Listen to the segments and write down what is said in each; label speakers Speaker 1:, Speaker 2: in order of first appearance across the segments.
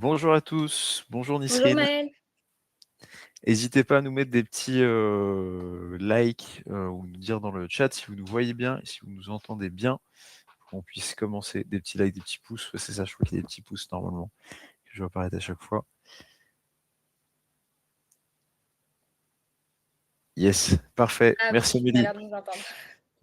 Speaker 1: Bonjour à tous, bonjour
Speaker 2: Bonjour
Speaker 1: Nisrine.
Speaker 2: Maëlle.
Speaker 1: N'hésitez pas à nous mettre des petits likes ou nous dire dans le chat si vous nous voyez bien et si vous nous entendez bien, pour qu'on puisse commencer. Des petits likes, des petits pouces, ouais, c'est ça, je crois qu'il y a des petits pouces normalement, que je vois apparaître à chaque fois. Yes, parfait,
Speaker 2: Ah
Speaker 1: merci
Speaker 2: oui, tu as
Speaker 1: Amélie,
Speaker 2: l'air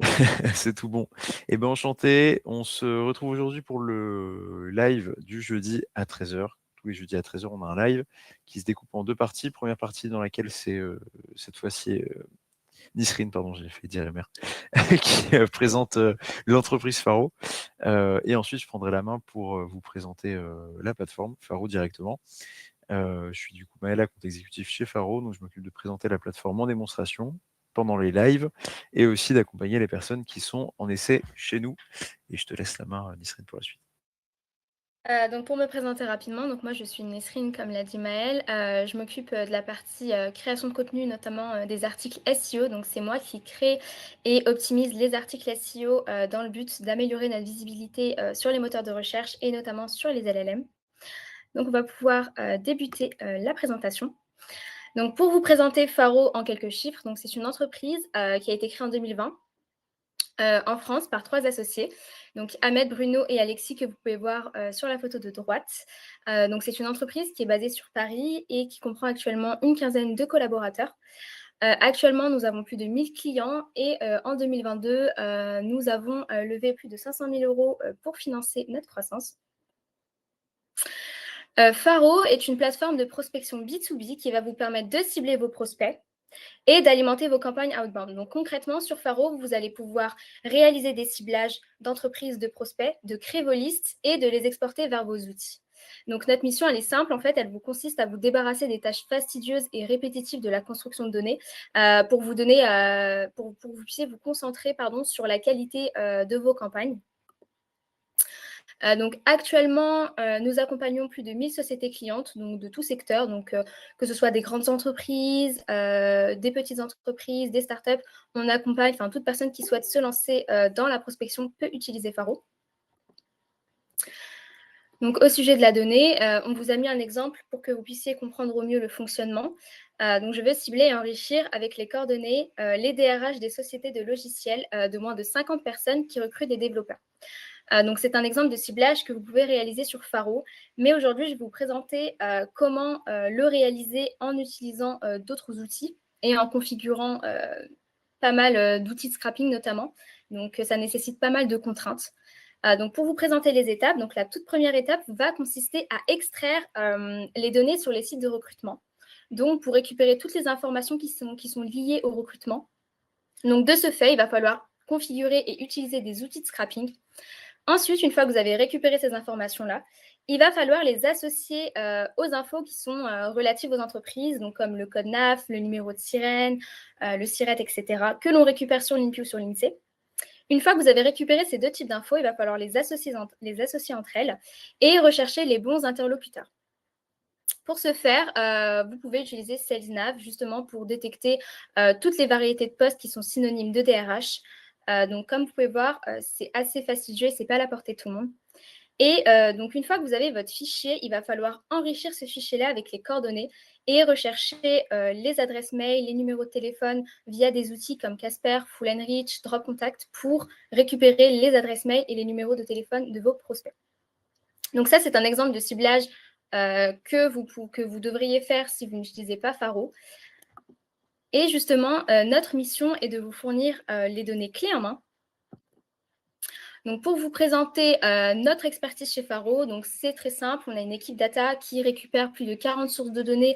Speaker 2: de nous entendre.
Speaker 1: c'est tout bon. Eh bien enchanté, on se retrouve aujourd'hui pour le live du jeudi à 13h. Tous les jeudis à 13h, on a un live qui se découpe en deux parties. Première partie dans laquelle c'est cette fois-ci Nisrine, pardon, j'ai fait dire la mère, qui présente l'entreprise Faro. Et ensuite, je prendrai la main pour vous présenter la plateforme Faro directement. Je suis du coup Maëla, compte exécutif chez Faro, donc je m'occupe de présenter la plateforme en démonstration pendant les lives et aussi d'accompagner les personnes qui sont en essai chez nous. Et je te laisse la main, Nisrine, pour la suite.
Speaker 2: Donc pour me présenter rapidement, donc moi je suis Nesrine comme l'a dit Maëlle. Je m'occupe, de la partie, création de contenu, notamment, des articles SEO. Donc c'est moi qui crée et optimise les articles SEO, dans le but d'améliorer notre visibilité, sur les moteurs de recherche et notamment sur les LLM. Donc on va pouvoir, débuter, la présentation. Donc pour vous présenter Faro en quelques chiffres, donc c'est une entreprise, qui a été créée en 2020. En France par 3 associés, donc Ahmed, Bruno et Alexis que vous pouvez voir, sur la photo de droite. Donc c'est une entreprise qui est basée sur Paris et qui comprend actuellement une quinzaine de collaborateurs. Actuellement, nous avons plus de 1 000 clients et en 2022, nous avons, levé plus de 500 000 € pour financer notre croissance. Faro est une plateforme de prospection B2B qui va vous permettre de cibler vos prospects et d'alimenter vos campagnes outbound. Donc concrètement, sur Faro, vous allez pouvoir réaliser des ciblages d'entreprises, de prospects, de créer vos listes et de les exporter vers vos outils. Donc notre mission, elle est simple, en fait, elle vous consiste à vous débarrasser des tâches fastidieuses et répétitives de la construction de données pour vous donner, pour que vous puissiez vous concentrer sur la qualité de vos campagnes. Donc actuellement, nous accompagnons plus de 1 000 sociétés clientes, donc de tout secteur, donc que ce soit des grandes entreprises, des petites entreprises, des startups. On accompagne, enfin toute personne qui souhaite se lancer, dans la prospection peut utiliser Faro. Donc au sujet de la donnée, on vous a mis un exemple pour que vous puissiez comprendre au mieux le fonctionnement. Donc je vais cibler et enrichir avec les coordonnées, les DRH des sociétés de logiciels, de moins de 50 personnes qui recrutent des développeurs. Donc c'est un exemple de ciblage que vous pouvez réaliser sur Faro. Mais aujourd'hui, je vais vous présenter comment le réaliser en utilisant d'autres outils et en configurant pas mal d'outils de scrapping notamment. Donc ça nécessite pas mal de contraintes. Donc pour vous présenter les étapes, donc la toute première étape va consister à extraire les données sur les sites de recrutement. Donc pour récupérer toutes les informations qui sont liées au recrutement. Donc de ce fait, il va falloir configurer et utiliser des outils de scrapping. Ensuite, une fois que vous avez récupéré ces informations-là, il va falloir les associer aux infos qui sont relatives aux entreprises, donc comme le code NAF, le numéro de sirène, le SIRET, etc., que l'on récupère sur l'INPI ou sur l'INSEE. Une fois que vous avez récupéré ces deux types d'infos, il va falloir les associer entre elles et rechercher les bons interlocuteurs. Pour ce faire, vous pouvez utiliser SalesNav justement pour détecter toutes les variétés de postes qui sont synonymes de DRH. Donc, comme vous pouvez voir, c'est assez fastidieux, ce n'est pas à la portée de tout le monde. Et donc, une fois que vous avez votre fichier, il va falloir enrichir ce fichier-là avec les coordonnées et rechercher les adresses mail, les numéros de téléphone via des outils comme Casper, Full Enrich, Drop Contact pour récupérer les adresses mail et les numéros de téléphone de vos prospects. Donc ça, c'est un exemple de ciblage que vous devriez faire si vous n'utilisez pas Faro. Et justement, notre mission est de vous fournir les données clés en main. Donc pour vous présenter notre expertise chez Faro, donc c'est très simple. On a une équipe data qui récupère plus de 40 sources de données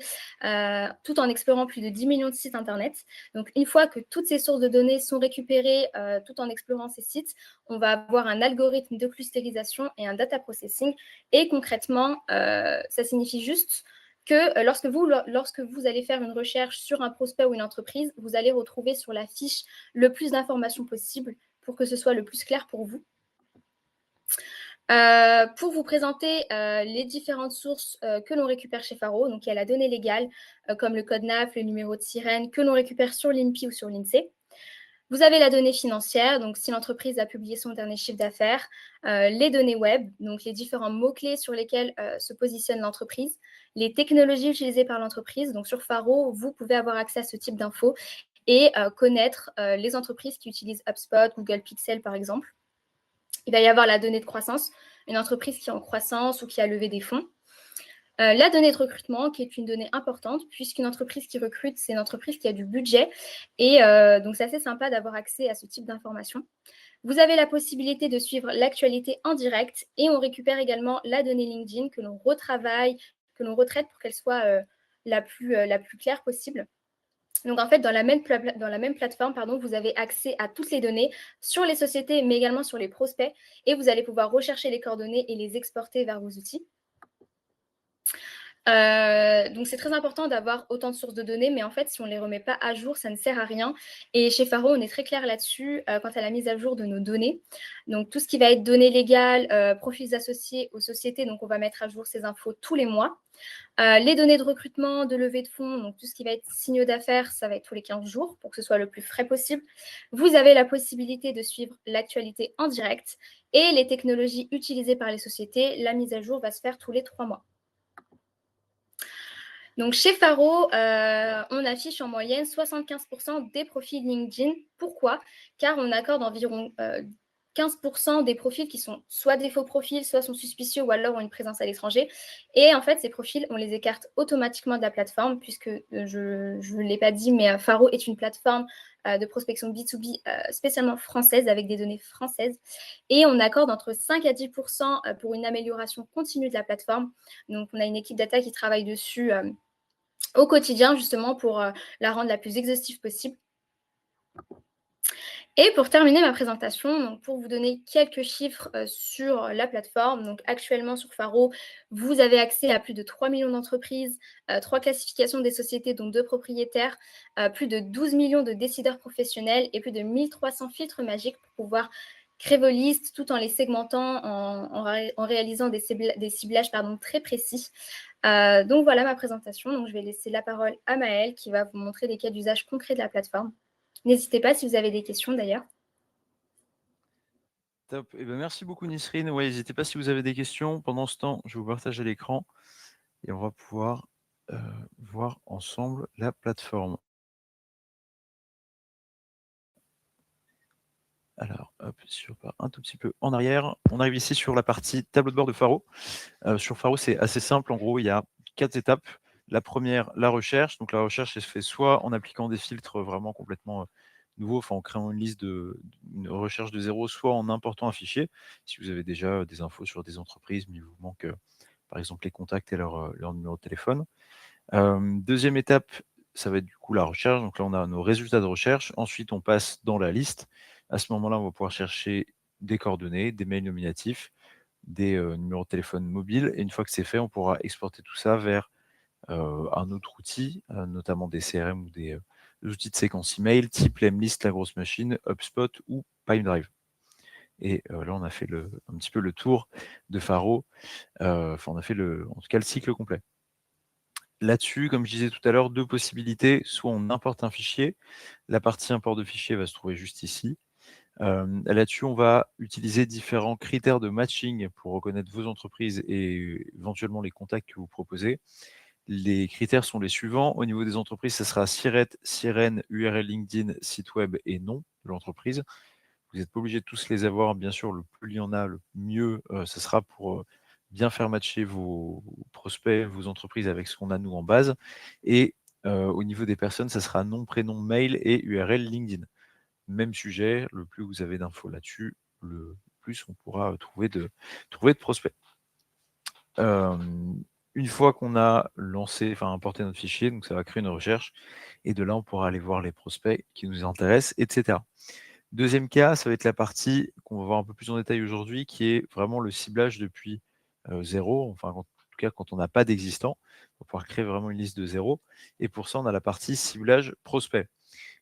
Speaker 2: tout en explorant plus de 10 millions de sites Internet. Donc une fois que toutes ces sources de données sont récupérées tout en explorant ces sites, on va avoir un algorithme de clusterisation et un data processing. Et concrètement, ça signifie juste que lorsque vous allez faire une recherche sur un prospect ou une entreprise, vous allez retrouver sur la fiche le plus d'informations possible pour que ce soit le plus clair pour vous. Pour vous présenter les différentes sources que l'on récupère chez Faro, donc il y a la donnée légale, comme le code NAF, le numéro de sirène, que l'on récupère sur l'INPI ou sur l'INSEE. Vous avez la donnée financière, donc si l'entreprise a publié son dernier chiffre d'affaires, les données web, donc les différents mots-clés sur lesquels se positionne l'entreprise, les technologies utilisées par l'entreprise. Donc sur Faro, vous pouvez avoir accès à ce type d'infos et connaître les entreprises qui utilisent HubSpot, Google Pixel par exemple. Il va y avoir la donnée de croissance, une entreprise qui est en croissance ou qui a levé des fonds. La donnée de recrutement, qui est une donnée importante, puisqu'une entreprise qui recrute, c'est une entreprise qui a du budget. Et donc, c'est assez sympa d'avoir accès à ce type d'informations. Vous avez la possibilité de suivre l'actualité en direct et on récupère également la donnée LinkedIn que l'on retravaille, que l'on retraite pour qu'elle soit la plus claire possible. Donc, en fait, dans la même plateforme, vous avez accès à toutes les données sur les sociétés, mais également sur les prospects. Et vous allez pouvoir rechercher les coordonnées et les exporter vers vos outils. Donc, c'est très important d'avoir autant de sources de données, mais en fait, si on ne les remet pas à jour, ça ne sert à rien. Et chez Faro, on est très clair là-dessus quant à la mise à jour de nos données. Donc, tout ce qui va être données légales, profils associés aux sociétés, donc on va mettre à jour ces infos tous les mois. Les données de recrutement, de levée de fonds, donc tout ce qui va être signaux d'affaires, ça va être tous les 15 jours pour que ce soit le plus frais possible. Vous avez la possibilité de suivre l'actualité en direct et les technologies utilisées par les sociétés, la mise à jour va se faire tous les 3 mois. Donc, chez Faro, on affiche en moyenne 75% des profils LinkedIn. Pourquoi? Car on accorde environ 15% des profils qui sont soit des faux profils, soit sont suspicieux ou alors ont une présence à l'étranger. Et en fait, ces profils, on les écarte automatiquement de la plateforme puisque je ne l'ai pas dit, mais Faro est une plateforme de prospection B2B spécialement française avec des données françaises. Et on accorde entre 5 à 10% pour une amélioration continue de la plateforme. Donc, on a une équipe data qui travaille dessus au quotidien, justement, pour la rendre la plus exhaustive possible. Et pour terminer ma présentation, donc pour vous donner quelques chiffres sur la plateforme, donc actuellement sur Faro, vous avez accès à plus de 3 millions d'entreprises, 3 classifications des sociétés, dont 2 propriétaires, plus de 12 millions de décideurs professionnels et plus de 1300 filtres magiques pour pouvoir créer vos listes tout en les segmentant, en réalisant des ciblages très précis. Donc voilà ma présentation. Donc je vais laisser la parole à Maëlle qui va vous montrer des cas d'usage concrets de la plateforme. N'hésitez pas si vous avez des questions d'ailleurs.
Speaker 1: Top. Eh ben, merci beaucoup Nisrine. Ouais, n'hésitez pas si vous avez des questions. Pendant ce temps, je vais vous partager l'écran et on va pouvoir voir ensemble la plateforme. Alors, hop, si je repars un tout petit peu en arrière, on arrive ici sur la partie tableau de bord de Faro. Sur Faro, c'est assez simple. En gros, il y a 4 étapes. La première, la recherche. Donc la recherche, elle se fait soit en appliquant des filtres vraiment complètement nouveaux, enfin en créant une recherche de zéro, soit en important un fichier. Si vous avez déjà des infos sur des entreprises, mais il vous manque par exemple les contacts et leur numéro de téléphone. Deuxième étape, ça va être du coup la recherche. Donc là, on a nos résultats de recherche. Ensuite, on passe dans la liste. À ce moment-là, on va pouvoir chercher des coordonnées, des mails nominatifs, des numéros de téléphone mobiles. Et une fois que c'est fait, on pourra exporter tout ça vers un autre outil, notamment des CRM ou des outils de séquence email, type Lemlist, la grosse machine, HubSpot ou Pipedrive. Et là, on a fait un petit peu le tour de Faro. Enfin, on a fait en tout cas le cycle complet. Là-dessus, comme je disais tout à l'heure, 2 possibilités. Soit on importe un fichier. La partie import de fichier va se trouver juste ici. Là-dessus, on va utiliser différents critères de matching pour reconnaître vos entreprises et éventuellement les contacts que vous proposez. Les critères sont les suivants. Au niveau des entreprises, ça sera SIRET, SIREN, URL LinkedIn, site web et nom de l'entreprise. Vous n'êtes pas obligé de tous les avoir. Bien sûr, le plus il y en a, le mieux ce sera pour bien faire matcher vos prospects, vos entreprises avec ce qu'on a nous en base. Et au niveau des personnes, ça sera nom, prénom, mail et URL LinkedIn. Même sujet, le plus vous avez d'infos là-dessus, le plus on pourra trouver de prospects. Une fois qu'on a importé notre fichier, donc ça va créer une recherche, et de là, on pourra aller voir les prospects qui nous intéressent, etc. Deuxième cas, ça va être la partie qu'on va voir un peu plus en détail aujourd'hui, qui est vraiment le ciblage depuis zéro, enfin en tout cas quand on n'a pas d'existant, on va pouvoir créer vraiment une liste de zéro. Et pour ça, on a la partie ciblage prospect.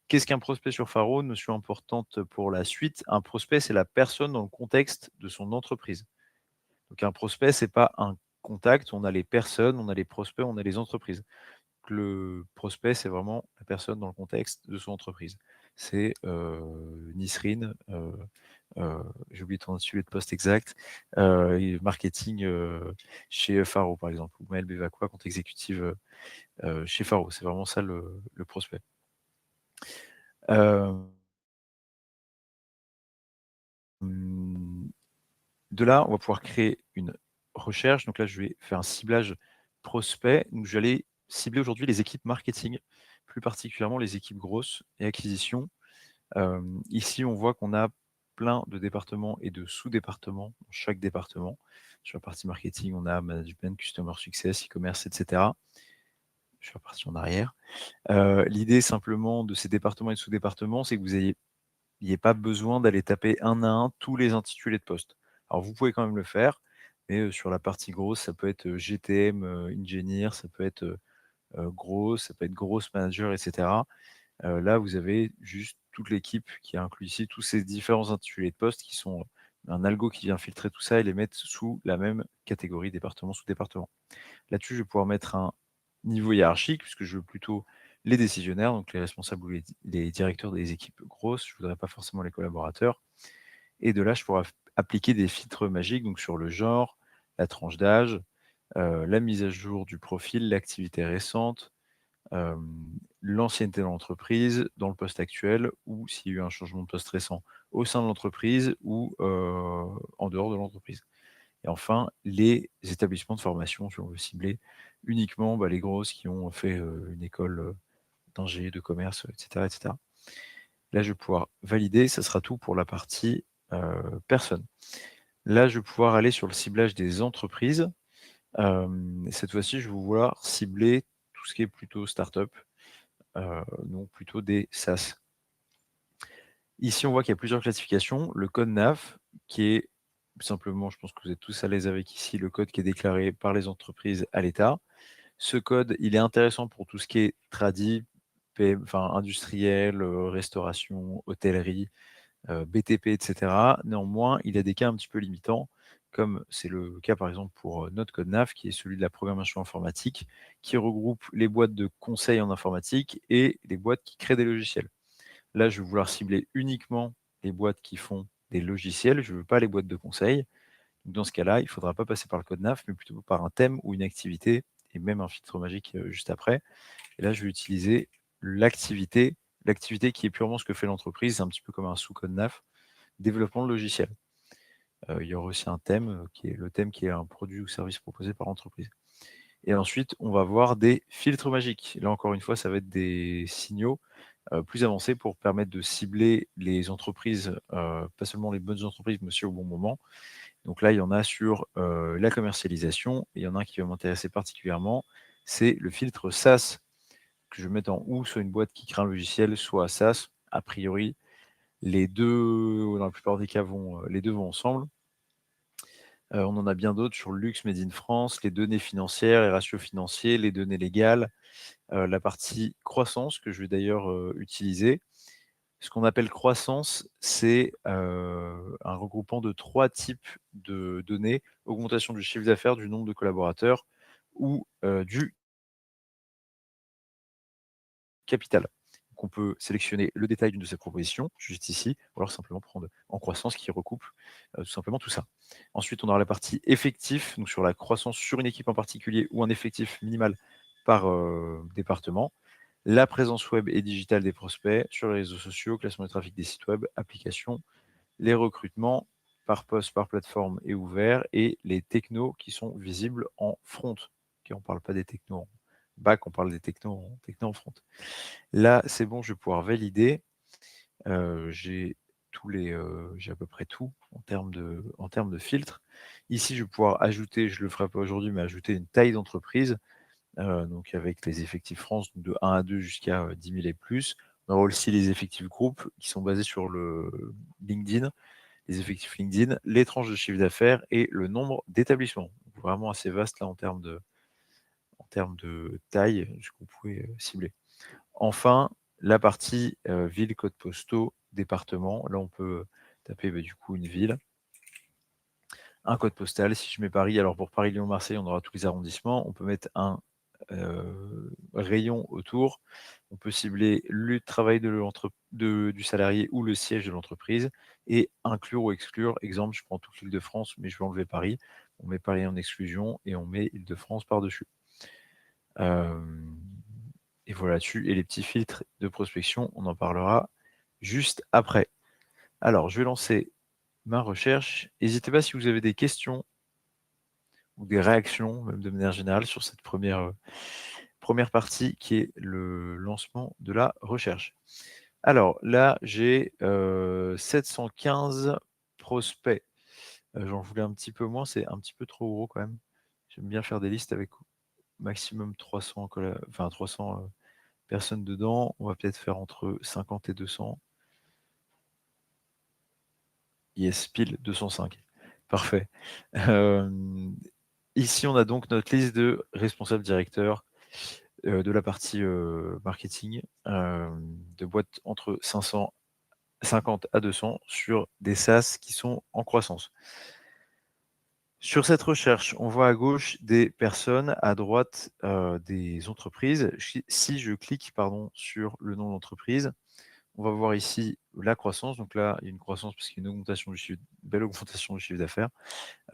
Speaker 1: Qu'est-ce qu'un prospect sur Faro? Notion importante pour la suite. Un prospect, c'est la personne dans le contexte de son entreprise. Donc un prospect, c'est pas un contact, on a les personnes, on a les prospects, on a les entreprises. Donc le prospect, c'est vraiment la personne dans le contexte de son entreprise. c'est Nisrine, j'ai oublié ton intitulé de poste exact, et marketing chez Faro, par exemple, ou Maëlle Bevacqua, compte exécutive chez Faro. C'est vraiment ça le prospect. De là, on va pouvoir créer une recherche. Donc là, je vais faire un ciblage prospect. Donc, je vais aller cibler aujourd'hui les équipes marketing, plus particulièrement les équipes grosses et acquisition. Ici, on voit qu'on a plein de départements et de sous-départements dans chaque département. Sur la partie marketing, on a management, customer success, e-commerce, etc. Je suis reparti en arrière. L'idée simplement de ces départements et de sous-départements, c'est que vous n'ayez pas besoin d'aller taper un à un tous les intitulés de poste. Alors vous pouvez quand même le faire, mais sur la partie grosse, ça peut être GTM engineer, ça peut être grosse, ça peut être grosse manager, etc. Là, vous avez juste toute l'équipe qui inclut ici tous ces différents intitulés de poste qui sont un algo qui vient filtrer tout ça et les mettre sous la même catégorie, département sous département. Là-dessus, je vais pouvoir mettre un niveau hiérarchique, puisque je veux plutôt les décisionnaires, donc les responsables ou les directeurs des équipes grosses. Je ne voudrais pas forcément les collaborateurs. Et de là, je pourrais appliquer des filtres magiques, donc sur le genre, la tranche d'âge, la mise à jour du profil, l'activité récente, l'ancienneté de l'entreprise dans le poste actuel, ou s'il y a eu un changement de poste récent au sein de l'entreprise ou en dehors de l'entreprise. Et enfin, les établissements de formation, si on veut cibler uniquement les grosses qui ont fait une école d'ingé, de commerce, etc., etc. Là, je vais pouvoir valider, ça sera tout pour la partie personne. Là, je vais pouvoir aller sur le ciblage des entreprises. Cette fois-ci, je vais vouloir cibler tout ce qui est plutôt start-up, donc plutôt des SaaS. Ici, on voit qu'il y a plusieurs classifications. Le code NAF, qui est simplement, je pense que vous êtes tous à l'aise avec ici, le code qui est déclaré par les entreprises à l'État. Ce code, il est intéressant pour tout ce qui est tradi, industriel, restauration, hôtellerie, BTP, etc. Néanmoins, il a des cas un petit peu limitants, comme c'est le cas par exemple pour notre code NAF, qui est celui de la programmation informatique, qui regroupe les boîtes de conseil en informatique et les boîtes qui créent des logiciels. Là, je vais vouloir cibler uniquement les boîtes qui font des logiciels, je ne veux pas les boîtes de conseil. Dans ce cas-là, il ne faudra pas passer par le code NAF, mais plutôt par un thème ou une activité, et même un filtre magique juste après. Et là, je vais utiliser l'activité qui est purement ce que fait l'entreprise, c'est un petit peu comme un sous-code NAF, développement de logiciel. Il y aura aussi un thème, qui est le thème qui est un produit ou service proposé par l'entreprise. Et ensuite, on va voir des filtres magiques. Là, encore une fois, ça va être des signaux plus avancés pour permettre de cibler les entreprises, pas seulement les bonnes entreprises, mais aussi au bon moment. Donc là, il y en a sur la commercialisation, et il y en a un qui va m'intéresser particulièrement, c'est le filtre SaaS, que je vais mettre en ou, soit une boîte qui crée un logiciel, soit SaaS. A priori, les deux, dans la plupart des cas, les deux vont ensemble. On en a bien d'autres sur le luxe made in France, les données financières, les ratios financiers, les données légales, la partie croissance que je vais d'ailleurs utiliser. Ce qu'on appelle croissance, c'est un regroupement de 3 types de données: augmentation du chiffre d'affaires, du nombre de collaborateurs ou du capital. Donc on peut sélectionner le détail d'une de ces propositions, juste ici, ou alors simplement prendre en croissance qui recoupe tout simplement tout ça. Ensuite, on aura la partie effectif, donc sur la croissance sur une équipe en particulier ou un effectif minimal par département. La présence web et digitale des prospects sur les réseaux sociaux, classement de trafic des sites web, applications, les recrutements par poste, par plateforme et ouvert, et les technos qui sont visibles en front. Okay, on ne parle pas des technos en back, on parle des technos en front. Là, c'est bon, je vais pouvoir valider. J'ai à peu près tout en termes de filtres. Ici, je vais pouvoir ajouter, je ne le ferai pas aujourd'hui, mais ajouter une taille d'entreprise, donc avec les effectifs France de 1 à 2 jusqu'à 10 000 et plus. On aura aussi les effectifs groupes qui sont basés sur le LinkedIn, les effectifs LinkedIn, les tranches de chiffre d'affaires et le nombre d'établissements. Vraiment assez vaste là en termes de taille, ce que vous pouvez cibler. Enfin, la partie ville, codes postaux, département. Là, on peut taper du coup une ville, un code postal. Si je mets Paris, alors pour Paris, Lyon, Marseille, on aura tous les arrondissements. On peut mettre un rayons autour. On peut cibler le lieu de travail du salarié ou le siège de l'entreprise et inclure ou exclure. Exemple, je prends toute l'Île-de-France, mais je veux enlever Paris. On met Paris en exclusion et on met Île-de-France par-dessus. Et voilà dessus. Et les petits filtres de prospection, on en parlera juste après. Alors, je vais lancer ma recherche. N'hésitez pas si vous avez des questions ou des réactions, même de manière générale, sur cette première partie qui est le lancement de la recherche. Alors là, j'ai 715 prospects. J'en voulais un petit peu moins, c'est un petit peu trop gros quand même. J'aime bien faire des listes avec maximum 300, 300 personnes dedans. On va peut-être faire entre 50 et 200. Yes, pile 205. Parfait. Ici, on a donc notre liste de responsables directeurs de la partie marketing, de boîtes entre 550 à 200 sur des SaaS qui sont en croissance. Sur cette recherche, on voit à gauche des personnes, à droite des entreprises. Si je clique sur le nom d'entreprise, on va voir ici la croissance. Donc là, il y a une croissance parce qu'il y a une belle augmentation du chiffre d'affaires.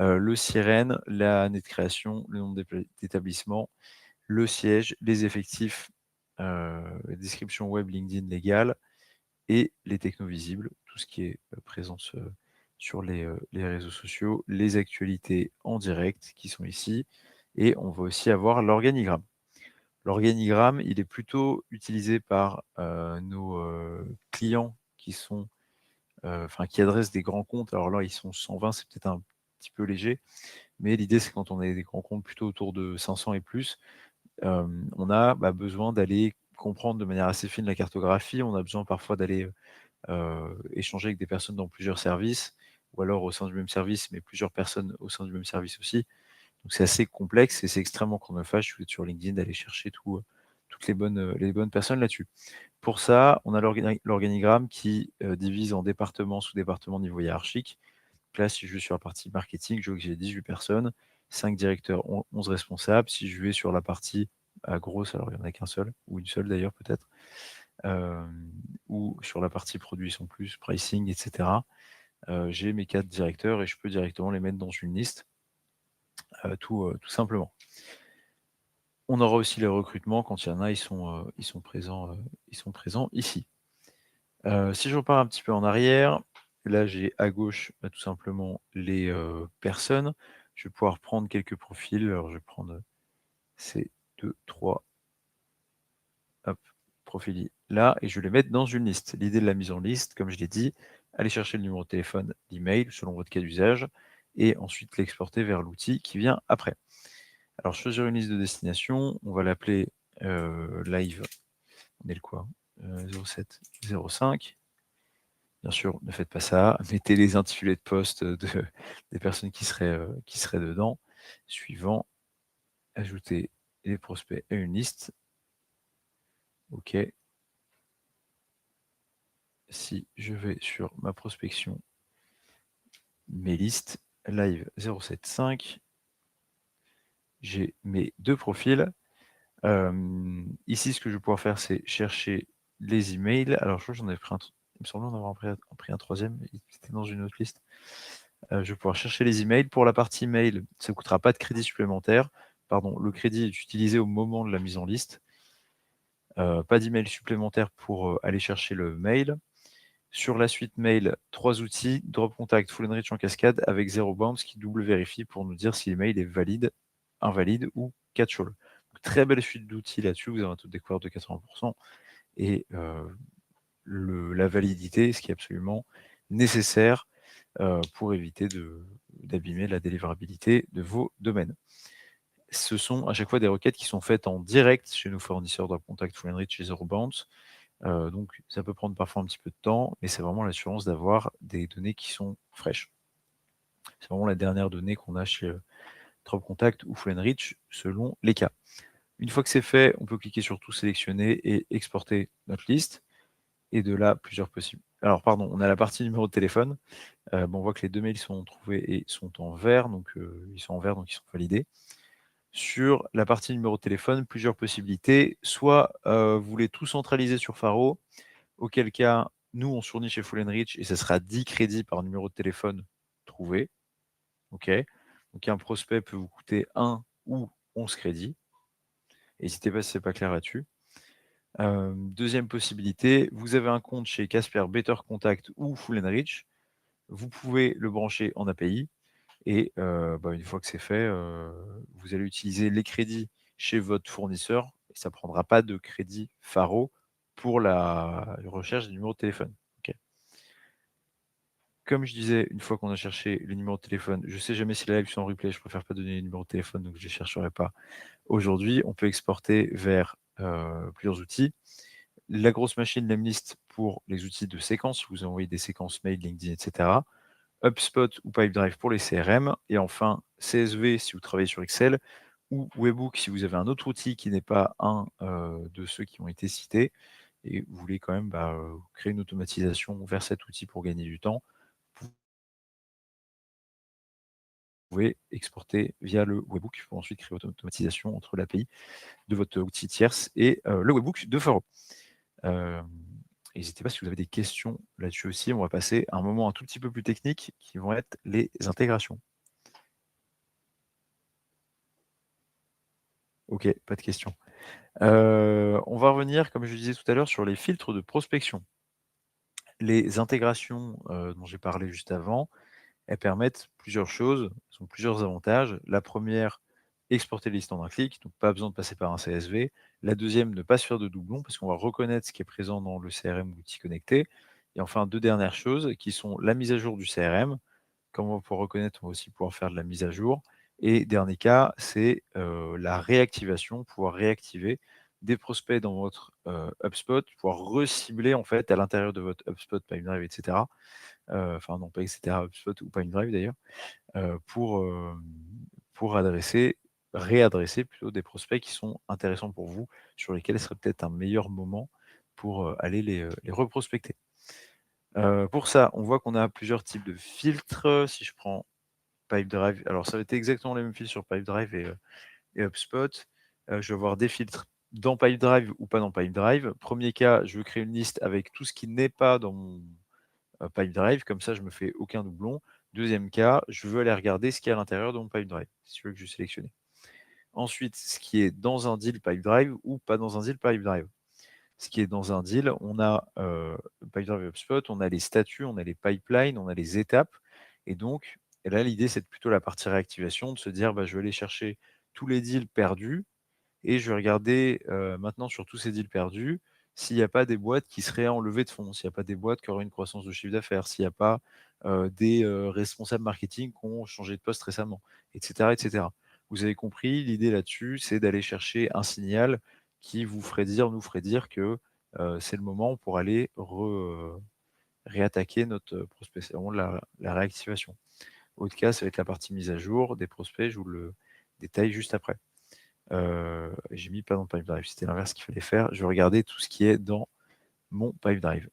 Speaker 1: Le sirène, l'année de création, le nombre d'établissements, le siège, les effectifs, description web, LinkedIn légale et les technos visibles, tout ce qui est présence sur les réseaux sociaux, les actualités en direct qui sont ici, et on va aussi avoir l'organigramme. L'organigramme, il est plutôt utilisé par nos clients qui sont, qui adressent des grands comptes. Alors là, ils sont 120, c'est peut-être un petit peu léger, mais l'idée, c'est quand on a des grands comptes plutôt autour de 500 et plus, on a besoin d'aller comprendre de manière assez fine la cartographie. On a besoin parfois d'aller échanger avec des personnes dans plusieurs services, ou alors au sein du même service, mais plusieurs personnes au sein du même service aussi. Donc c'est assez complexe et c'est extrêmement chronophage, si vous êtes sur LinkedIn, d'aller chercher toutes les bonnes personnes là-dessus. Pour ça, on a l'organigramme qui divise en départements, sous-départements, niveau hiérarchique. Donc là, si je vais sur la partie marketing, je vois que j'ai 18 personnes, 5 directeurs, 11 responsables. Si je vais sur la partie grosse, alors il n'y en a qu'un seul, ou une seule d'ailleurs peut-être, ou sur la partie produits sont plus, pricing, etc. J'ai mes 4 directeurs et je peux directement les mettre dans une liste, tout simplement. On aura aussi les recrutements quand il y en a, ils sont présents ici. Si je repars un petit peu en arrière, là j'ai à gauche tout simplement les personnes. Je vais pouvoir prendre quelques profils. Alors je vais prendre ces 2, 3 profils là et je vais les mettre dans une liste. L'idée de la mise en liste, comme je l'ai dit, aller chercher le numéro de téléphone, l'email selon votre cas d'usage et ensuite l'exporter vers l'outil qui vient après. Alors choisir une liste de destination, on va l'appeler live. On est le quoi 07 05. Bien sûr, ne faites pas ça. Mettez les intitulés de poste des personnes qui seraient dedans. Suivant, ajouter les prospects à une liste. OK. Si je vais sur ma prospection, mes listes, live 075, j'ai mes 2 profils. Ici, ce que je vais pouvoir faire, c'est chercher les emails. Alors, je crois que j'en avais pris il me semble en avoir pris un troisième, il était dans une autre liste. Je vais pouvoir chercher les emails. Pour la partie mail, ça ne coûtera pas de crédit supplémentaire. Pardon, le crédit est utilisé au moment de la mise en liste. Pas d'email supplémentaire pour aller chercher le mail. Sur la suite mail, 3 outils, Drop Contact, Full Enrich en cascade avec 0 bounce qui double vérifie pour nous dire si l'email est valide, invalide ou catch-all. Très belle suite d'outils là-dessus, vous avez un taux de découverte de 80% et la validité, ce qui est absolument nécessaire pour éviter d'abîmer la délivrabilité de vos domaines. Ce sont à chaque fois des requêtes qui sont faites en direct chez nos fournisseurs Drop Contact, Full Enrich et Zero Bounce. Donc ça peut prendre parfois un petit peu de temps, mais c'est vraiment l'assurance d'avoir des données qui sont fraîches. C'est vraiment la dernière donnée qu'on a chez Drop Contact ou Full Enrich selon les cas. Une fois que c'est fait, on peut cliquer sur tout sélectionner et exporter notre liste. Et de là, plusieurs possibles. Alors, pardon, on a la partie numéro de téléphone. On voit que les 2 mails sont trouvés et sont en vert, donc ils sont en vert, donc ils sont validés. Sur la partie numéro de téléphone, plusieurs possibilités. Soit vous voulez tout centraliser sur Faro, auquel cas, nous, on fournit chez Full Rich et ça sera 10 crédits par numéro de téléphone trouvé. OK. Donc un prospect peut vous coûter 1 ou 11 crédits. N'hésitez pas si ce n'est pas clair là-dessus. Deuxième possibilité, vous avez un compte chez Casper, Better Contact ou Full Rich. Vous pouvez le brancher en API et une fois que c'est fait, vous allez utiliser les crédits chez votre fournisseur et ça ne prendra pas de crédit Faro pour la recherche du numéro de téléphone. OK. Comme je disais, une fois qu'on a cherché le numéro de téléphone, je ne sais jamais si les lives sont en replay, je préfère pas donner les numéros de téléphone, donc je ne les chercherai pas aujourd'hui. On peut exporter vers plusieurs outils. La grosse machine Lemlist pour les outils de séquence, vous envoyez des séquences mail, LinkedIn, etc. HubSpot ou Pipedrive pour les CRM. Et enfin, CSV si vous travaillez sur Excel ou Webhook si vous avez un autre outil qui n'est pas un de ceux qui ont été cités et vous voulez quand même créer une automatisation vers cet outil pour gagner du temps. Vous pouvez exporter via le Webhook pour ensuite créer votre automatisation entre l'API de votre outil tierce et le Webhook de Faro. N'hésitez pas si vous avez des questions là-dessus aussi. On va passer à un moment un tout petit peu plus technique qui vont être les intégrations. Ok, pas de questions. On va revenir, comme je disais tout à l'heure, sur les filtres de prospection. Les intégrations dont j'ai parlé juste avant, elles permettent plusieurs choses, elles ont plusieurs avantages. La première, exporter les listes en un clic, donc pas besoin de passer par un CSV. La deuxième, ne pas se faire de doublons, parce qu'on va reconnaître ce qui est présent dans le CRM ou outil connecté. Et enfin, deux dernières choses qui sont la mise à jour du CRM. Comme on va pouvoir reconnaître, on va aussi pouvoir faire de la mise à jour. Et dernier cas, c'est la réactivation, pouvoir réactiver des prospects dans votre HubSpot, pouvoir recibler en fait à l'intérieur de votre HubSpot, Pipedrive, etc. Enfin non pas etc. HubSpot ou Pipedrive d'ailleurs, pour réadresser plutôt des prospects qui sont intéressants pour vous, sur lesquels serait peut-être un meilleur moment pour aller les reprospecter. Pour ça, on voit qu'on a plusieurs types de filtres. Si je prends Pipedrive, alors ça va être exactement les mêmes filtres sur Pipedrive et HubSpot. Je vais avoir des filtres dans Pipedrive ou pas dans Pipedrive. Premier cas, je veux créer une liste avec tout ce qui n'est pas dans mon Pipedrive, comme ça je ne me fais aucun doublon. Deuxième cas, je veux aller regarder ce qu'il y a à l'intérieur de mon Pipedrive, si tu veux que je sélectionne. Ensuite, ce qui est dans un deal Pipedrive ou pas dans un deal Pipedrive. Ce qui est dans un deal, on a Pipedrive et HubSpot, on a les statuts, on a les pipelines, on a les étapes. Et donc, et là, l'idée, c'est plutôt la partie réactivation, de se dire, je vais aller chercher tous les deals perdus et je vais regarder maintenant sur tous ces deals perdus s'il n'y a pas des boîtes qui seraient en levée de fonds, s'il n'y a pas des boîtes qui auraient une croissance de chiffre d'affaires, s'il n'y a pas des responsables marketing qui ont changé de poste récemment, etc., etc. Vous avez compris, l'idée là-dessus, c'est d'aller chercher un signal qui nous ferait dire que c'est le moment pour aller réattaquer notre prospect. C'est vraiment la réactivation. Autre cas, ça va être la partie mise à jour des prospects, je vous le détaille juste après. J'ai mis pas dans Pipedrive, c'était l'inverse qu'il fallait faire. Je vais regarder tout ce qui est dans mon Pipedrive.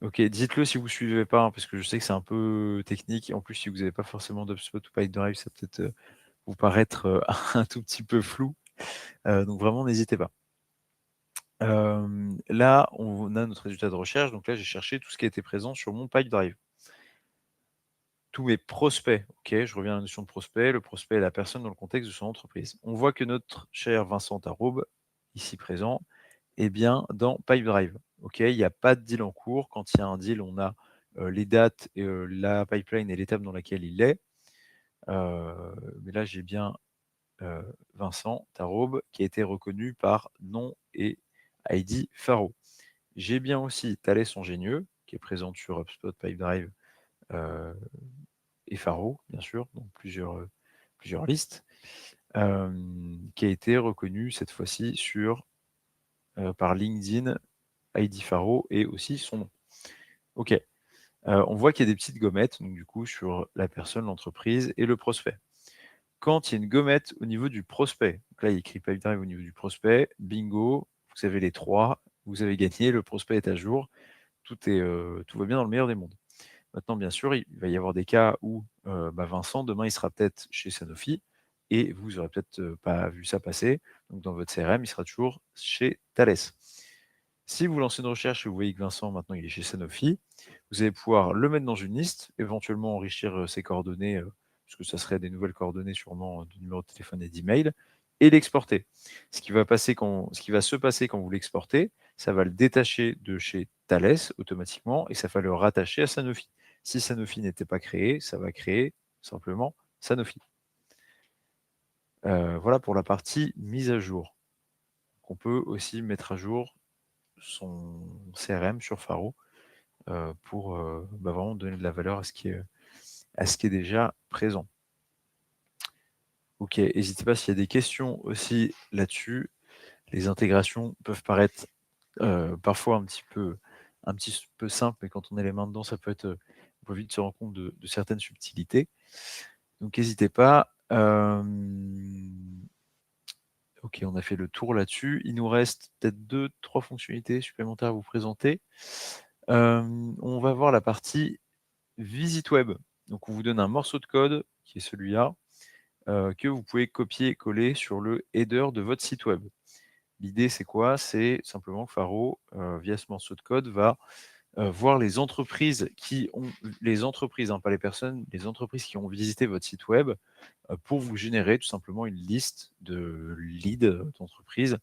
Speaker 1: Ok, dites-le si vous ne suivez pas, parce que je sais que c'est un peu technique. En plus, si vous n'avez pas forcément d'HubSpot ou Pipedrive, ça peut peut-être vous paraître un tout petit peu flou. Donc vraiment, n'hésitez pas. Là, on a notre résultat de recherche. Donc là, j'ai cherché tout ce qui était présent sur mon Pipedrive. Tous mes prospects, ok, je reviens à la notion de prospect. Le prospect est la personne dans le contexte de son entreprise. On voit que notre cher Vincent Taroube, ici présent, est bien dans Pipedrive. Ok, il n'y a pas de deal en cours. Quand il y a un deal, on a les dates, et, la pipeline et l'étape dans laquelle il est. Mais là, j'ai bien Vincent Taroube qui a été reconnu par nom et ID Faro. J'ai bien aussi Thalès Ingénieux qui est présent sur HubSpot, Pipedrive et Faro, bien sûr, donc plusieurs listes, qui a été reconnu cette fois-ci par LinkedIn, ID Faro et aussi son nom. Ok. On voit qu'il y a des petites gommettes, donc du coup, sur la personne, l'entreprise et le prospect. Quand il y a une gommette au niveau du prospect, donc là, il écrit Pipedrive au niveau du prospect, bingo, vous avez les trois, vous avez gagné, le prospect est à jour, tout va bien dans le meilleur des mondes. Maintenant, bien sûr, il va y avoir des cas où Vincent, demain, il sera peut-être chez Sanofi, et vous n'aurez peut-être pas vu ça passer. Donc dans votre CRM, il sera toujours chez Thales. Si vous lancez une recherche et vous voyez que Vincent, maintenant, il est chez Sanofi, vous allez pouvoir le mettre dans une liste, éventuellement enrichir ses coordonnées, puisque ça serait des nouvelles coordonnées sûrement de numéro de téléphone et d'email, et l'exporter. Ce qui va se passer quand vous l'exportez, ça va le détacher de chez Thales automatiquement et ça va le rattacher à Sanofi. Si Sanofi n'était pas créé, ça va créer simplement Sanofi. Voilà pour la partie mise à jour. On peut aussi mettre à jour son CRM sur Faro pour vraiment donner de la valeur à ce qui est déjà présent. Ok, n'hésitez pas s'il y a des questions aussi là-dessus. Les intégrations peuvent paraître parfois un petit peu simples, mais quand on est les mains dedans, on peut vite se rendre compte de certaines subtilités. Donc n'hésitez pas. Ok, on a fait le tour là-dessus. Il nous reste peut-être 2-3 fonctionnalités supplémentaires à vous présenter. On va voir la partie visite web. Donc on vous donne un morceau de code, qui est celui-là, que vous pouvez copier-coller sur le header de votre site web. L'idée, c'est quoi? C'est simplement que Faro, via ce morceau de code, va voir les entreprises pas les personnes, les entreprises qui ont visité votre site web, pour vous générer tout simplement une liste de leads d'entreprises.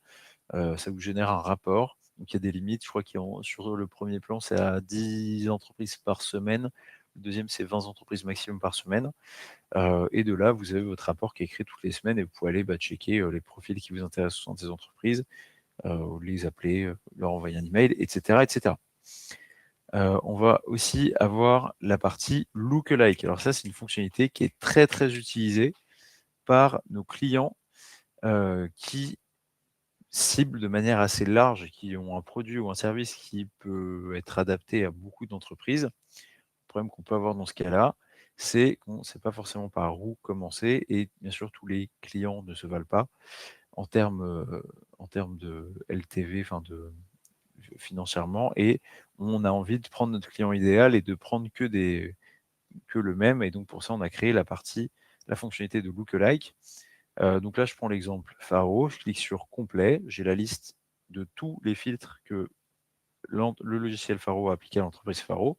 Speaker 1: Ça vous génère un rapport. Donc il y a des limites, je crois sur le premier plan, c'est à 10 entreprises par semaine. Le deuxième, c'est 20 entreprises maximum par semaine. Et de là, vous avez votre rapport qui est créé toutes les semaines et vous pouvez aller checker les profils qui vous intéressent au sein de ces entreprises, les appeler, leur envoyer un email, etc. etc. On va aussi avoir la partie lookalike. Alors ça, c'est une fonctionnalité qui est très très utilisée par nos clients qui ciblent de manière assez large, qui ont un produit ou un service qui peut être adapté à beaucoup d'entreprises. Le problème qu'on peut avoir dans ce cas-là, c'est qu'on ne sait pas forcément par où commencer et bien sûr tous les clients ne se valent pas en termes de LTV, enfin financièrement, et on a envie de prendre notre client idéal et de prendre que le même, et donc pour ça on a créé la fonctionnalité de lookalike. Donc là je prends l'exemple Faro, je clique sur complet, j'ai la liste de tous les filtres que le logiciel Faro a appliqué à l'entreprise Faro.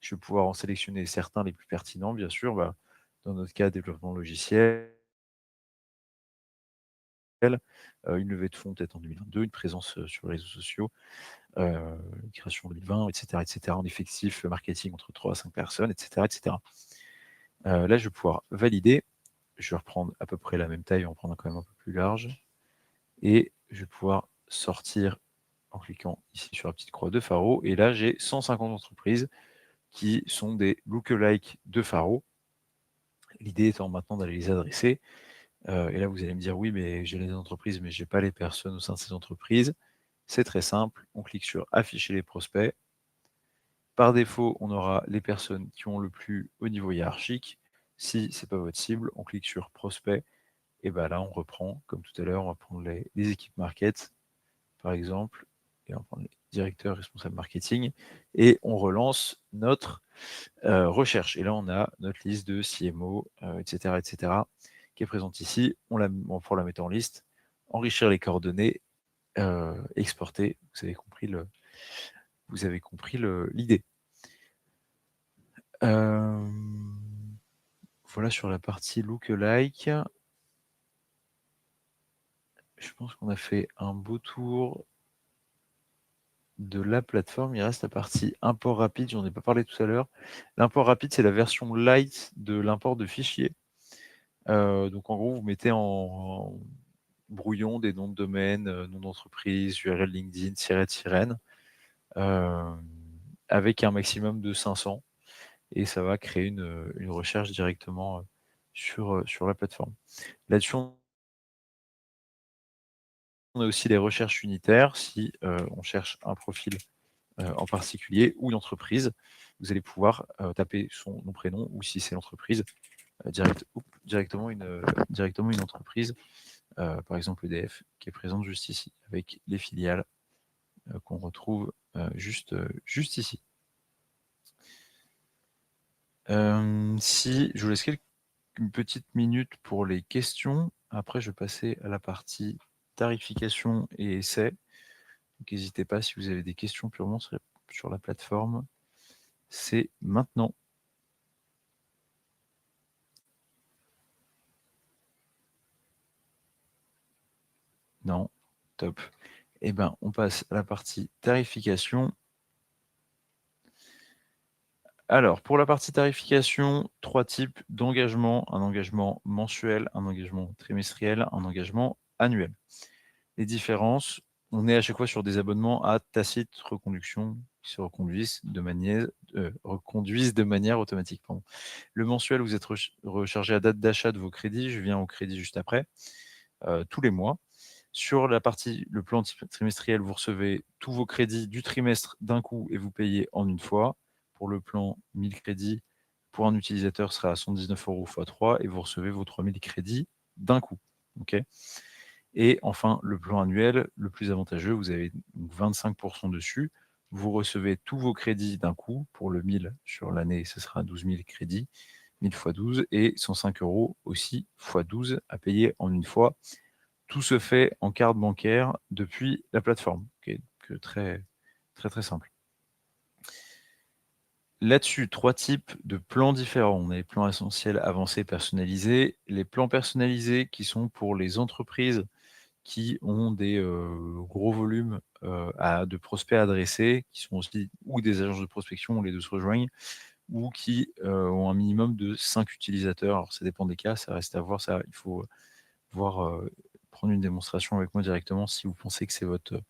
Speaker 1: Je vais pouvoir en sélectionner certains les plus pertinents, bien sûr, dans notre cas développement logiciel, une levée de fonds peut-être en 2022, une présence sur les réseaux sociaux, création en 2020, etc., etc., en effectif marketing entre 3 à 5 personnes, etc., etc. Là, je vais pouvoir valider. Je vais reprendre à peu près la même taille, en prendre quand même un peu plus large. Et je vais pouvoir sortir en cliquant ici sur la petite croix de Faro. Et là, j'ai 150 entreprises qui sont des lookalike de Faro. L'idée étant maintenant d'aller les adresser. Et là, vous allez me dire, oui, mais j'ai les entreprises, mais je n'ai pas les personnes au sein de ces entreprises. C'est très simple. On clique sur afficher les prospects. Par défaut, on aura les personnes qui ont le plus haut niveau hiérarchique. Si ce n'est pas votre cible, on clique sur prospect. Et bien là, on reprend, comme tout à l'heure, on va prendre les équipes market, par exemple, et on va prendre les directeurs responsables marketing, et on relance notre recherche. Et là, on a notre liste de CMO, etc., etc., qui est présente ici. On prend la mettre en liste, enrichir les coordonnées, exporter. Vous avez compris l'idée. Voilà sur la partie lookalike. Je pense qu'on a fait un beau tour de la plateforme. Il reste la partie import rapide, j'en ai pas parlé tout à l'heure. L'import rapide, c'est la version light de l'import de fichiers. Donc en gros, vous mettez en brouillon des noms de domaine, nom d'entreprise, URL LinkedIn, tiret de sirène, avec un maximum de 500, et ça va créer une recherche directement sur la plateforme. Là-dessus, on a aussi les recherches unitaires. Si on cherche un profil en particulier ou une entreprise, vous allez pouvoir taper son nom, prénom, ou si c'est l'entreprise, directement une entreprise, par exemple EDF, qui est présente juste ici, avec les filiales qu'on retrouve juste ici. Si je vous laisse quelques une petite minute pour les questions. Après, je vais passer à la partie tarification et essai. Donc, n'hésitez pas si vous avez des questions purement sur la plateforme. C'est maintenant. Non, top. Eh bien, on passe à la partie tarification. Alors, pour la partie tarification, 3 types d'engagement. Un engagement mensuel, un engagement trimestriel, un engagement annuel. Les différences, on est à chaque fois sur des abonnements à tacite reconduction qui se reconduisent de manière automatique. Pardon. Le mensuel, vous êtes rechargé à date d'achat de vos crédits. Je viens au crédit juste après, tous les mois. Sur la partie, le plan trimestriel, vous recevez tous vos crédits du trimestre d'un coup et vous payez en une fois. Pour le plan 1000 crédits, pour un utilisateur, ce sera à 119 € x 3 et vous recevez vos 3000 crédits d'un coup. OK. Et enfin, le plan annuel, le plus avantageux, vous avez 25% dessus. Vous recevez tous vos crédits d'un coup. Pour le 1000 sur l'année, ce sera 12 000 crédits, 1000 x 12 et 105 € aussi x 12 à payer en une fois. Tout se fait en carte bancaire depuis la plateforme, qui est très, très, très simple. Là-dessus, 3 types de plans différents. On a les plans essentiels, avancés, personnalisés. Les plans personnalisés qui sont pour les entreprises qui ont des gros volumes de prospects adressés, qui sont aussi ou des agences de prospection, les deux se rejoignent, ou qui ont un minimum de 5 utilisateurs. Alors ça dépend des cas, ça reste à voir, ça, il faut voir, prendre une démonstration avec moi directement si vous pensez que c'est votre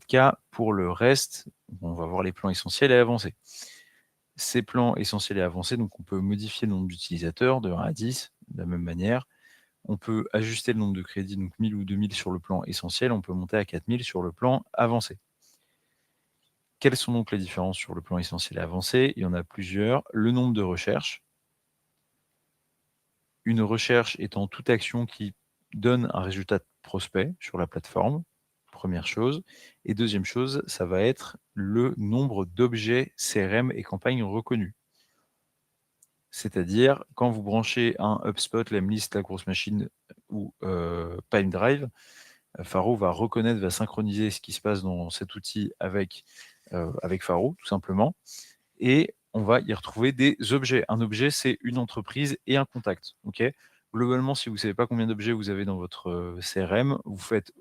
Speaker 1: cas. Pour le reste, on va voir les plans essentiels et avancés. Ces plans essentiels et avancés, donc on peut modifier le nombre d'utilisateurs de 1 à 10 de la même manière. On peut ajuster le nombre de crédits, donc 1000 ou 2000 sur le plan essentiel, on peut monter à 4000 sur le plan avancé. Quelles sont donc les différences sur le plan essentiel et avancé? Il y en a plusieurs. Le nombre de recherches. Une recherche étant toute action qui donne un résultat de prospect sur la plateforme, première chose. Et deuxième chose, ça va être le nombre d'objets CRM et campagnes reconnus. C'est-à-dire, quand vous branchez un HubSpot, Lemlist, la grosse machine ou PipeDrive, Faro va reconnaître, va synchroniser ce qui se passe dans cet outil avec Faro, tout simplement. Et on va y retrouver des objets. Un objet, c'est une entreprise et un contact. Okay, globalement, si vous ne savez pas combien d'objets vous avez dans votre CRM, vous faites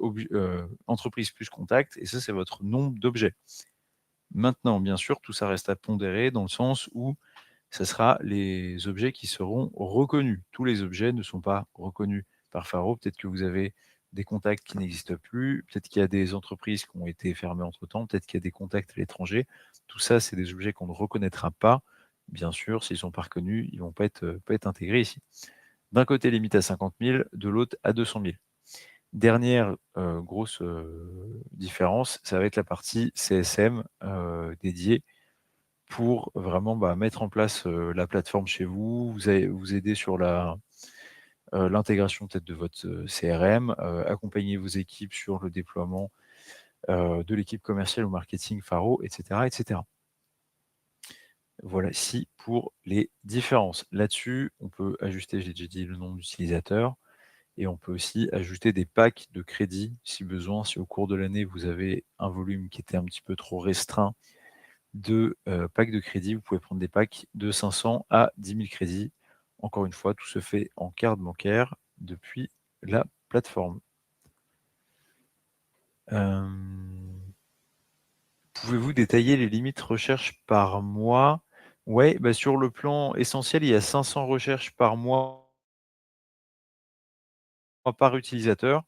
Speaker 1: entreprise plus contact, et ça, c'est votre nombre d'objets. Maintenant, bien sûr, tout ça reste à pondérer dans le sens où ce sera les objets qui seront reconnus. Tous les objets ne sont pas reconnus par Faro. Peut-être que vous avez des contacts qui n'existent plus, peut-être qu'il y a des entreprises qui ont été fermées entre-temps, peut-être qu'il y a des contacts à l'étranger. Tout ça, c'est des objets qu'on ne reconnaîtra pas. Bien sûr, s'ils ne sont pas reconnus, ils ne vont pas être intégrés ici. D'un côté, limite à 50 000, de l'autre à 200 000. Dernière grosse différence, ça va être la partie CSM dédiée pour vraiment mettre en place la plateforme chez vous, vous aider sur l'intégration peut-être de votre CRM, accompagner vos équipes sur le déploiement de l'équipe commerciale ou marketing Faro, etc., etc. Voilà ici pour les différences. Là-dessus, on peut ajuster, j'ai déjà dit, le nombre d'utilisateurs et on peut aussi ajouter des packs de crédit si besoin, si au cours de l'année, vous avez un volume qui était un petit peu trop restreint de packs de crédit. Vous pouvez prendre des packs de 500 à 10 000 crédits. Encore une fois, tout se fait en carte bancaire depuis la plateforme. Pouvez-vous détailler les limites recherche par mois? Oui, sur le plan essentiel, il y a 500 recherches par mois par utilisateur.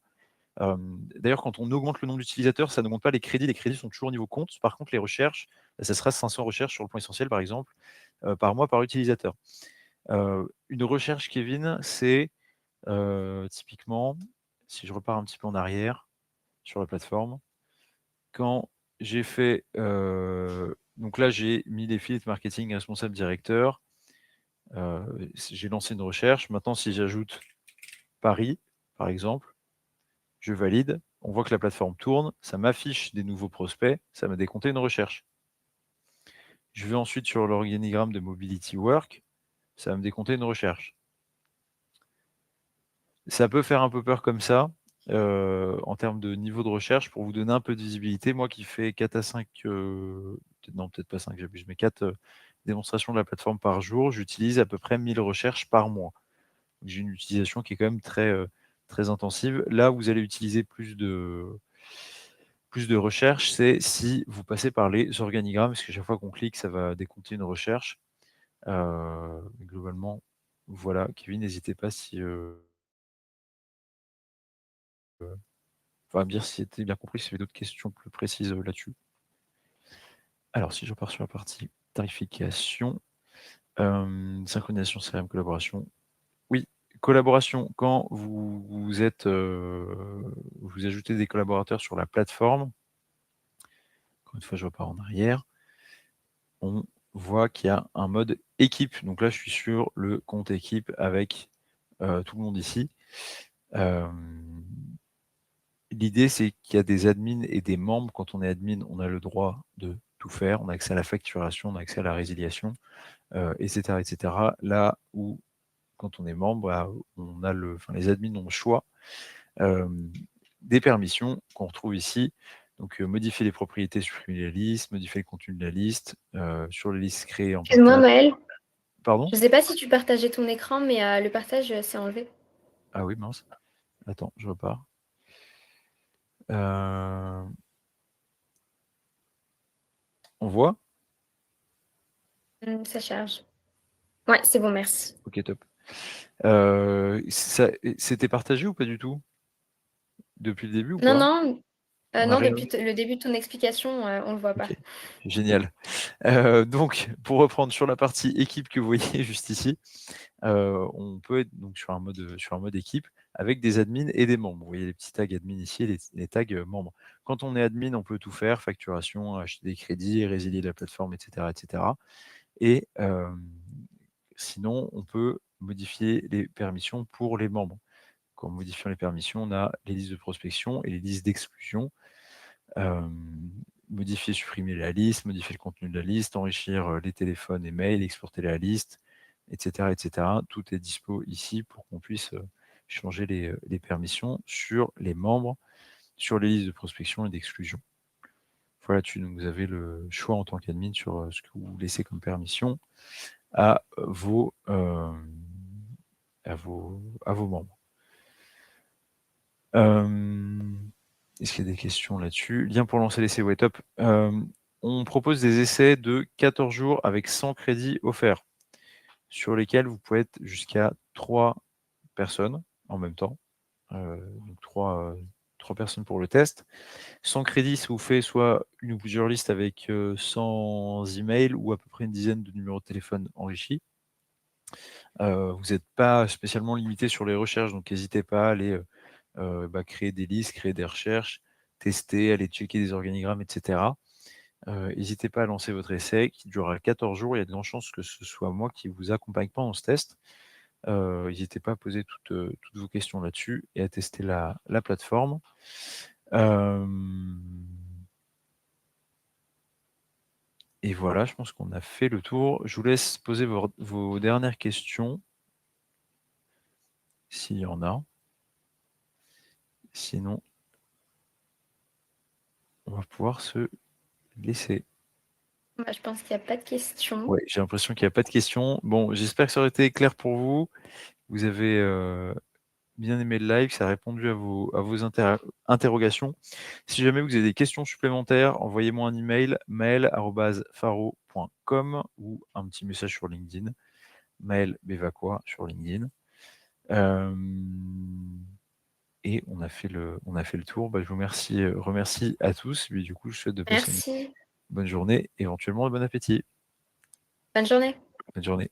Speaker 1: D'ailleurs, quand on augmente le nombre d'utilisateurs, ça n'augmente pas les crédits. Les crédits sont toujours au niveau compte. Par contre, les recherches, ça sera 500 recherches sur le plan essentiel, par exemple, par mois par utilisateur. Une recherche, Kevin, c'est typiquement, si je repars un petit peu en arrière sur la plateforme, quand j'ai fait, donc là, j'ai mis les affiliate marketing responsable directeur, j'ai lancé une recherche. Maintenant, si j'ajoute Paris, par exemple, je valide, on voit que la plateforme tourne, ça m'affiche des nouveaux prospects, ça m'a décompté une recherche. Je vais ensuite sur l'organigramme de Mobility Work, ça va me décompter une recherche. Ça peut faire un peu peur comme ça, en termes de niveau de recherche. Pour vous donner un peu de visibilité, moi qui fais 4 à 5, non peut-être pas 5, j'abuse, mais 4 démonstrations de la plateforme par jour, j'utilise à peu près 1000 recherches par mois. J'ai une utilisation qui est quand même très intensive. Là où vous allez utiliser plus de recherche, c'est si vous passez par les organigrammes, parce que chaque fois qu'on clique, ça va décompter une recherche. Globalement, voilà. Kevin, n'hésitez pas si, enfin, à me dire si c'était bien compris, si vous avez d'autres questions plus précises, là-dessus. Alors si je repars sur la partie tarification, synchronisation CRM, collaboration. Oui, collaboration, quand vous êtes, vous ajoutez des collaborateurs sur la plateforme, encore une fois, je repars en arrière, on voit qu'il y a un mode équipe. Donc là, je suis sur le compte équipe avec, tout le monde ici. L'idée, c'est qu'il y a des admins et des membres. Quand on est admin, on a le droit de tout faire. On a accès à la facturation, on a accès à la résiliation, et cetera, et cetera. Là où, quand on est membre, bah, on a les admins ont le choix, des permissions qu'on retrouve ici. Donc, modifier les propriétés, supprimer la liste, modifier le contenu de la liste, sur les listes créées en
Speaker 2: Excuse-moi,
Speaker 1: partenariat.
Speaker 2: Maël.
Speaker 1: Pardon?
Speaker 2: Je ne sais pas si tu partageais ton écran, mais le partage s'est enlevé.
Speaker 1: Ah oui, mince. Attends, je repars. On voit?
Speaker 2: Ça charge. Ouais, c'est bon, merci.
Speaker 1: OK, top. C'était partagé ou pas du tout? Depuis le début ou
Speaker 2: Non,
Speaker 1: pas?
Speaker 2: non,
Speaker 1: On a
Speaker 2: non,
Speaker 1: rien
Speaker 2: depuis
Speaker 1: vu?
Speaker 2: le début de ton explication, on ne le voit pas.
Speaker 1: OK, génial. Donc pour reprendre sur la partie équipe que vous voyez juste ici, on peut être donc sur un mode équipe avec des admins et des membres. Vous voyez les petits tags admin ici et les tags, membres. Quand on est admin, on peut tout faire, facturation, acheter des crédits, résilier la plateforme et cetera, et cetera. Et sinon, on peut modifier les permissions pour les membres. En modifiant les permissions, on a les listes de prospection et les listes d'exclusion. Modifier, supprimer la liste, modifier le contenu de la liste, enrichir, les téléphones et mails, exporter la liste, et cetera, et cetera. Tout est dispo ici pour qu'on puisse, changer les permissions sur les membres, sur les listes de prospection et d'exclusion. Voilà, donc vous avez le choix en tant qu'admin sur, ce que vous laissez comme permission à vos, membres. Est-ce qu'il y a des questions là-dessus? Lien pour lancer l'essai, ouais, top. On propose des essais de 14 jours avec 100 crédits offerts, sur lesquels vous pouvez être jusqu'à 3 personnes en même temps. Donc 3 personnes pour le test. 100 crédits, ça vous fait soit une ou plusieurs listes avec, 100 emails ou à peu près une dizaine de numéros de téléphone enrichis. Vous n'êtes pas spécialement limité sur les recherches, donc n'hésitez pas à aller, créer des listes, créer des recherches, tester, aller checker des organigrammes, et cetera. N'hésitez pas à lancer votre essai qui durera 14 jours. Il y a de grandes chances que ce soit moi qui vous accompagne pendant ce test. N'hésitez pas à poser toutes vos questions là-dessus et à tester la plateforme. Et voilà, je pense qu'on a fait le tour. Je vous laisse poser vos dernières questions, s'il y en a. Sinon, on va pouvoir se laisser.
Speaker 2: Bah, je pense qu'il n'y a pas de questions.
Speaker 1: Ouais, j'ai l'impression qu'il n'y a pas de questions. Bon, j'espère que ça aurait été clair pour vous. Vous avez, bien aimé le live, ça a répondu à vos interrogations. Si jamais vous avez des questions supplémentaires, envoyez-moi un email, maël@faro.com ou un petit message sur LinkedIn, Maël Bevacqua sur LinkedIn. Et on a fait le tour. Bah, je vous remercie à tous. Et du coup, je souhaite de passer une
Speaker 2: Merci.
Speaker 1: bonne journée, éventuellement, et bon appétit.
Speaker 2: Bonne journée.
Speaker 1: Bonne journée.